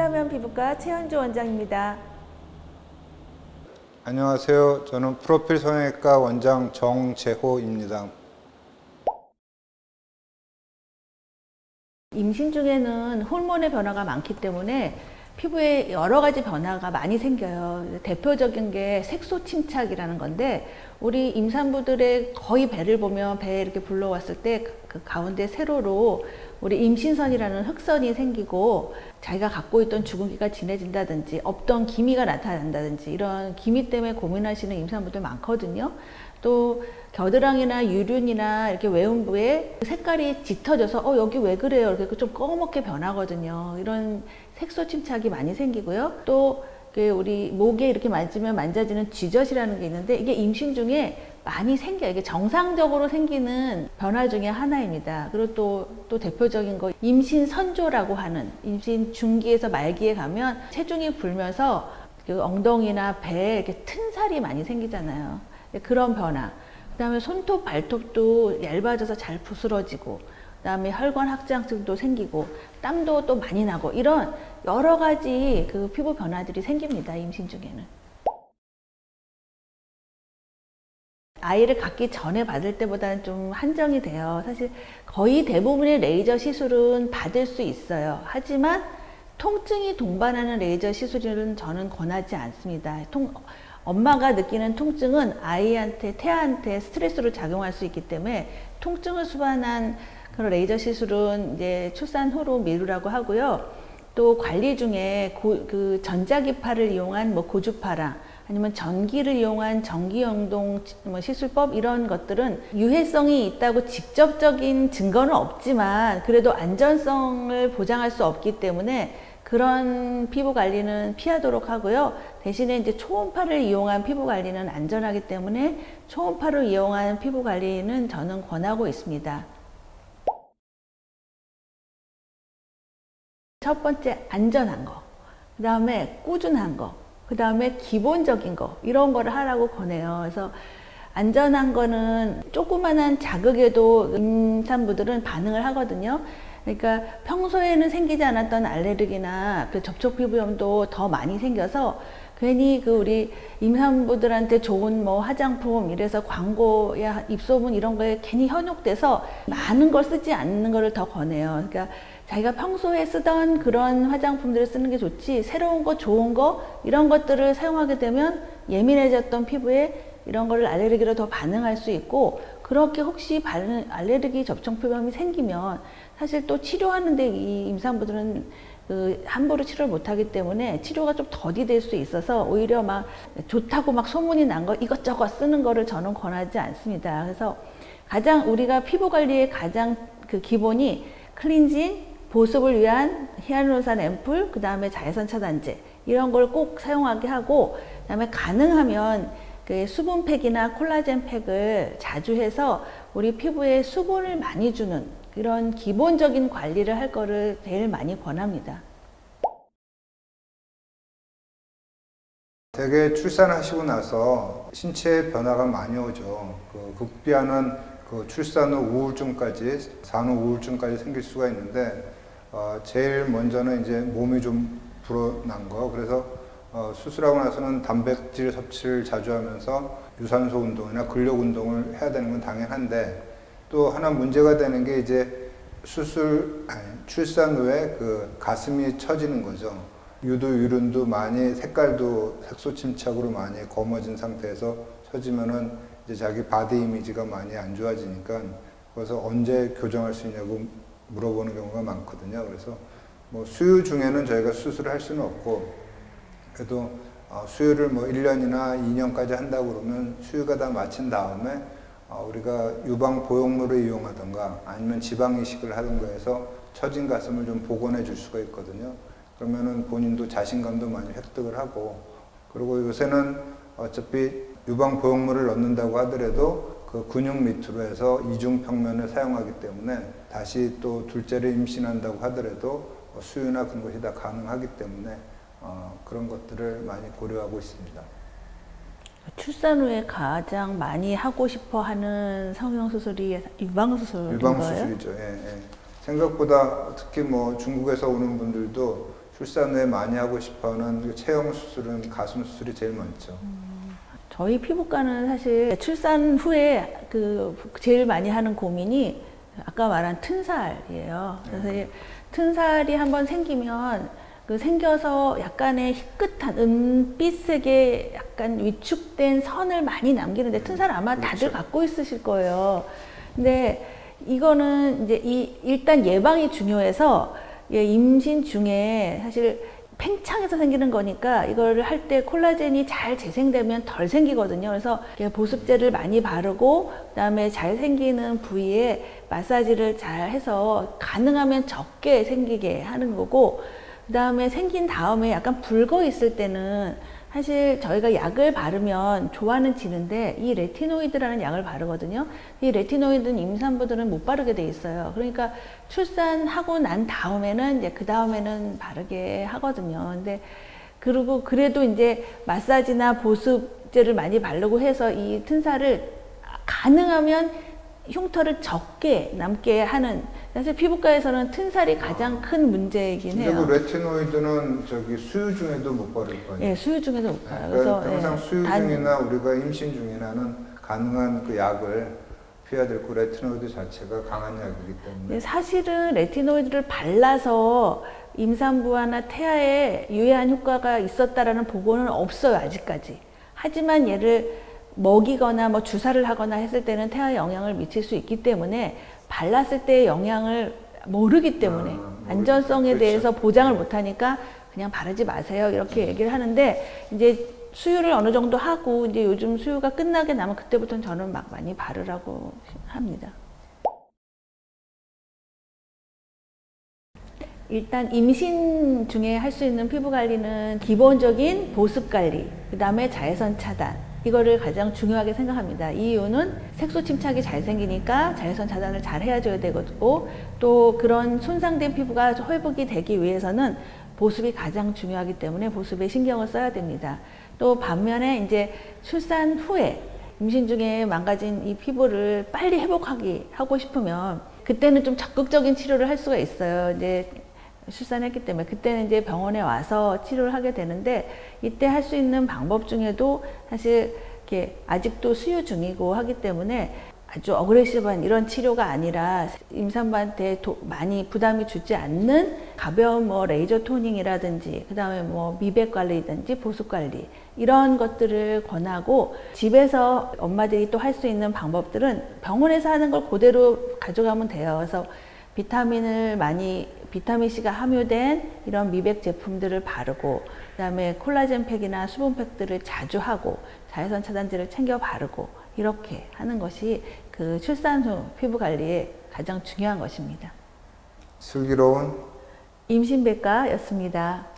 태아면 피부과 최현주 원장입니다. 안녕하세요. 저는 프로필 성형외과 원장 정재호입니다. 임신 중에는 호르몬의 변화가 많기 때문에 피부에 여러 가지 변화가 많이 생겨요. 대표적인 게 색소 침착이라는 건데, 우리 임산부들의 거의 배를 보면 배에 이렇게 불러왔을 때 그 가운데 세로로 우리 임신선이라는 흑선이 생기고, 자기가 갖고 있던 주근기가 진해진다든지 없던 기미가 나타난다든지, 이런 기미 때문에 고민하시는 임산부들 많거든요. 또 겨드랑이나 유륜이나 이렇게 외음부에 색깔이 짙어져서 여기 왜 그래요? 이렇게 좀 검게 변하거든요. 이런 색소 침착이 많이 생기고요. 또 우리 목에 이렇게 만져지는 쥐젖이라는 게 있는데, 이게 임신 중에 많이 생겨요. 이게 정상적으로 생기는 변화 중에 하나입니다. 그리고 또 대표적인 거, 임신 선조라고 하는, 임신 중기에서 말기에 가면 체중이 불면서 그 엉덩이나 배에 이렇게 튼살이 많이 생기잖아요. 그런 변화. 그 다음에 손톱, 발톱도 얇아져서 잘 부스러지고, 그 다음에 혈관 확장증도 생기고, 땀도 또 많이 나고, 이런 여러 가지 그 피부 변화들이 생깁니다, 임신 중에는. 아이를 갖기 전에 받을 때보다는 좀 한정이 돼요. 사실 거의 대부분의 레이저 시술은 받을 수 있어요. 하지만 통증이 동반하는 레이저 시술은 저는 권하지 않습니다. 엄마가 느끼는 통증은 아이한테, 태아한테 스트레스로 작용할 수 있기 때문에, 통증을 수반한 그런 레이저 시술은 이제 출산 후로 미루라고 하고요. 또 관리 중에 그 전자기파를 이용한 고주파랑 아니면 전기를 이용한 전기영동 시술법, 이런 것들은 유해성이 있다고 직접적인 증거는 없지만 그래도 안전성을 보장할 수 없기 때문에 그런 피부 관리는 피하도록 하고요. 대신에 이제 초음파를 이용한 피부 관리는 안전하기 때문에 초음파를 이용한 피부 관리는 저는 권하고 있습니다. 첫 번째, 안전한 거. 그 다음에 꾸준한 거. 그 다음에 기본적인 거. 이런 거를 하라고 권해요. 그래서 안전한 거는 조그만한 자극에도 임산부들은 반응을 하거든요. 그러니까 평소에는 생기지 않았던 알레르기나 그 접촉 피부염도 더 많이 생겨서, 괜히 우리 임산부들한테 좋은 화장품 이래서 광고야 입소문 이런 거에 괜히 현혹돼서 많은 걸 쓰지 않는 거를 더 권해요. 그러니까 자기가 평소에 쓰던 그런 화장품들을 쓰는 게 좋지, 새로운 거, 좋은 거, 이런 것들을 사용하게 되면 예민해졌던 피부에 이런 거를 알레르기로 더 반응할 수 있고, 그렇게 혹시 알레르기 접촉 피부염이 생기면 사실 또 치료하는데 이 임산부들은 함부로 치료를 못하기 때문에 치료가 좀 더디될 수 있어서, 오히려 좋다고 소문이 난 거 이것저것 쓰는 거를 저는 권하지 않습니다. 그래서 우리가 피부 관리의 가장 기본이 클렌징, 보습을 위한 히알루론산 앰플, 그 다음에 자외선 차단제, 이런 걸 꼭 사용하게 하고, 그 다음에 가능하면 수분팩이나 콜라겐 팩을 자주 해서 우리 피부에 수분을 많이 주는 이런 기본적인 관리를 할 거를 제일 많이 권합니다. 대개 출산하시고 나서 신체 변화가 많이 오죠. 극비하는 출산 후 우울증까지, 산후 우울증까지 생길 수가 있는데, 제일 먼저는 이제 몸이 좀 불어난 거. 그래서 수술하고 나서는 단백질 섭취를 자주 하면서 유산소 운동이나 근력 운동을 해야 되는 건 당연한데, 또 하나 문제가 되는 게 이제 출산 후에 가슴이 처지는 거죠. 유륜도 많이, 색깔도 색소 침착으로 많이 검어진 상태에서 처지면은 이제 자기 바디 이미지가 많이 안 좋아지니까, 그래서 언제 교정할 수 있냐고 물어보는 경우가 많거든요. 그래서 수유 중에는 저희가 수술을 할 수는 없고, 그래도 수유를 1년이나 2년까지 한다고 그러면 수유가 다 마친 다음에 우리가 유방 보형물을 이용하던가 아니면 지방 이식을 하던가 해서 처진 가슴을 좀 복원해 줄 수가 있거든요. 그러면은 본인도 자신감도 많이 획득을 하고, 그리고 요새는 어차피 유방 보형물을 넣는다고 하더라도 그 근육 밑으로 해서 이중 평면을 사용하기 때문에 다시 또 둘째를 임신한다고 하더라도 수유나 그런 것이 다 가능하기 때문에 그런 것들을 많이 고려하고 있습니다. 출산 후에 가장 많이 하고 싶어 하는 성형수술이 유방수술인가요? 유방수술이죠. 예, 예. 생각보다 특히 중국에서 오는 분들도 출산 후에 많이 하고 싶어하는 체형 수술은 가슴 수술이 제일 많죠. 저희 피부과는 사실 출산 후에 제일 많이 하는 고민이 아까 말한 튼살이에요. 그래서 이 튼살이 한번 생기면 생겨서 약간의 희끗한 은빛색의 약간 위축된 선을 많이 남기는데 튼살 아마 다들 갖고 있으실 거예요. 근데 이거는 이제 일단 예방이 중요해서 임신 중에 사실 팽창해서 생기는 거니까 이거를 할 때 콜라겐이 잘 재생되면 덜 생기거든요. 그래서 보습제를 많이 바르고 그다음에 잘 생기는 부위에 마사지를 잘 해서 가능하면 적게 생기게 하는 거고, 그다음에 생긴 다음에 약간 붉어 있을 때는 사실 저희가 약을 바르면 조화는 지는데 이 레티노이드라는 약을 바르거든요. 이 레티노이드는 임산부들은 못 바르게 돼 있어요. 그러니까 출산하고 난 다음에는 이제 그 다음에는 바르게 하거든요. 근데 그리고 그래도 이제 마사지나 보습제를 많이 바르고 해서 이 튼살을 가능하면 흉터를 적게 남게 하는, 사실 피부과에서는 튼살이 가장 큰 문제이긴 해요. 근데 그 레티노이드는 저기 수유 중에도 못 바를 거예요. 예, 수유 중에도 못 바르요. 그래서 항상 수유 중이나 우리가 임신 중이나는 가능한 그 약을 피해야 될 그 레티노이드 자체가 강한 약이기 때문에. 사실은 레티노이드를 발라서 임산부나 태아에 유해한 효과가 있었다라는 보고는 없어요, 아직까지. 하지만 얘를 먹이거나 뭐 주사를 하거나 했을 때는 태아에 영향을 미칠 수 있기 때문에 발랐을 때의 영향을 모르기 때문에 안전성에 그렇죠. 대해서 보장을 못하니까 그냥 바르지 마세요 이렇게 얘기를 하는데, 이제 수유를 어느 정도 하고 이제 요즘 수유가 끝나게 나면 그때부터는 저는 막 많이 바르라고 합니다. 일단 임신 중에 할 수 있는 피부 관리는 기본적인 보습 관리, 그 다음에 자외선 차단, 이거를 가장 중요하게 생각합니다. 이 이유는 색소 침착이 잘 생기니까 자외선 차단을 잘 해줘야 되고, 또 그런 손상된 피부가 회복이 되기 위해서는 보습이 가장 중요하기 때문에 보습에 신경을 써야 됩니다. 또 반면에 이제 출산 후에 임신 중에 망가진 이 피부를 빨리 하고 싶으면 그때는 좀 적극적인 치료를 할 수가 있어요. 이제 출산했기 때문에 그때는 이제 병원에 와서 치료를 하게 되는데, 이때 할 수 있는 방법 중에도 사실 이렇게 아직도 수유 중이고 하기 때문에 아주 어그레시브한 이런 치료가 아니라 임산부한테 많이 부담이 주지 않는 가벼운 뭐 레이저 토닝이라든지 그다음에 뭐 미백 관리든지 보습 관리, 이런 것들을 권하고, 집에서 엄마들이 또 할 수 있는 방법들은 병원에서 하는 걸 그대로 가져가면 돼요. 그래서 비타민 C가 함유된 이런 미백 제품들을 바르고, 그다음에 콜라겐 팩이나 수분 팩들을 자주 하고, 자외선 차단제를 챙겨 바르고, 이렇게 하는 것이 그 출산 후 피부 관리에 가장 중요한 것입니다. 슬기로운 임신백과였습니다.